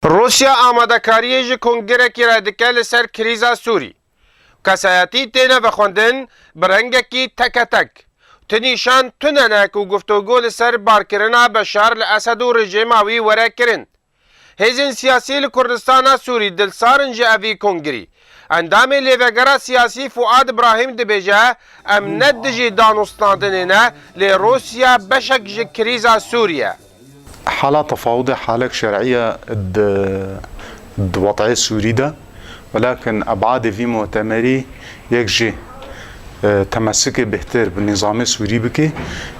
روسیا آمادەکاریە ji کنگرێکی را dike li ser krîza Sûrî. Kesayetî têne vexwendin bi rengekî teketek. Tinîşan tunene ku guftûgû li ser barkirina Beşar li Esed û rejîma wî were kirin. Hêzên siyasî li Kurdistana Sûrî dilsarin ji evî kongirî. Endamê lêvegera siyasî Fuad İbrahim dibêje em ne dijî danûstandinê ne lê Rusya beşek ji krîza Sûriye. حالة تفاوضية حالك شرعية الوضعية السورية ولكن أبعاد في مؤتمري يكجي تمسكي بهتر بالنظام السوري بكي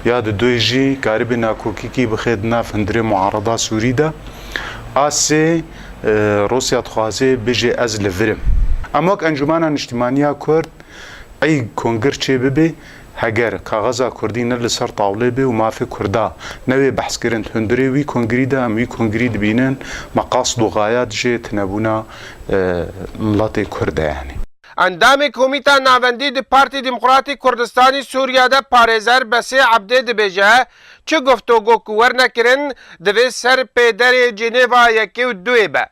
يا دويجي قاربنا كوكيكي بخدنا فندري معارضة سورية آسي روسيا تخوازي بيجي أز لفرم أماك أنجمانا اجتماعية كورد أي كونغر چه ببي هگر کاغذا کردی نر لسر طاوله به و مافی کردا نوی بحث کردن هندری وی کنگری دا وی کنگری دبینن مقاصد و غایات جه تنبونا ملت کرده یعنی. اندام کمیته ناوندی دی پارتی دموکراتی کردستانی سوریه ده پارێزەر بەسێ عەبدێ dibêje çi guftûgû ku wernekirin divê ser pêderê Cenêva yekê û duê be.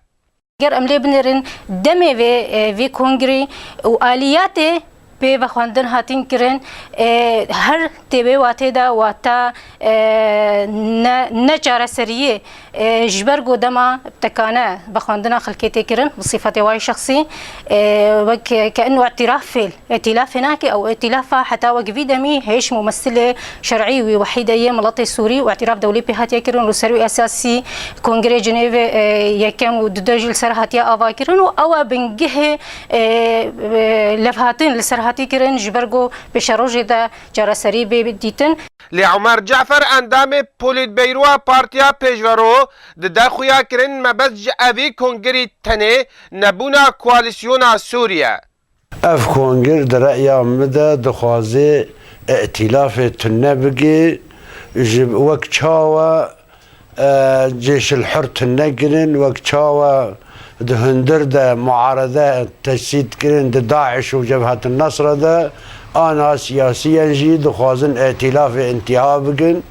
Eger em lê binêrin demê vê kongrê û aliyatê پێ بەخواندن هاتین kirin هەر تێبێ واتێدا واتە نەچارەسەریە ji ber ku dema tekane bixwandina xelkê tê kirin bi sîfetê wayî şexsî wek keenu îtilafê nake ew îtilafa heta wek vî demî hêj mumessilê şerعî wî wehîde yê miletê Sûrî û îtiraf dewlê pê hatiye kirin û ser wî esasî kongrê Cenêvê yekem û du jî li ser hatiye ava kirin û ew e bingehê levhatin li ser hatî kirin ji ber ku pêşerojê de çareserî bê dîtin. Lê Emer Cafer endamê Polîtbeyroya Partiya Pêşvero di derxuya kirin mebez ji evî kongerî tenê nebûna koalîsyona Sûriye. Ev kongir di re'ya min de dixwaze îtilafê tune bigê ji wek çawa Cêşil Hur tune kirin wek çawa di hundir de muarede teşîd kirin di Daeş û Cebhet-i Nesra de ana siyasiyen jî dixwazin îtilafê intiha bikin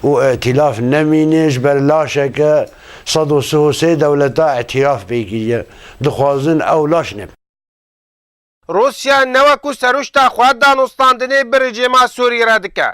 û îtilaf nemîne ji ber laşeke 133 dewleta îtiraf bêkiriye dixwazin ew laş ne. Rusya ne wekû serûşta xwe danûstandinê bi rejîma Sûrî re dike.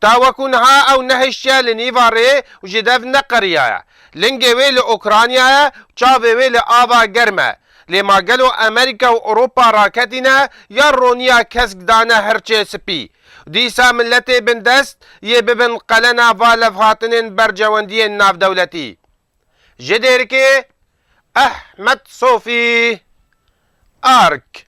Ta wekû niha ew nehêştiye li nîvarê û ji dev neqeriyaye. Lingê wê li Ukraynayê çavê wê li ava germ e. Lê ma gelo Amerîka û Ewropa raketîne ya roniya kesk dane herçê spî. Dîsa milletê bindest yê bibin qelena va levhatinên bercewendiyên navdewletî. Ji Dêrikê Ehmed Sofî Ark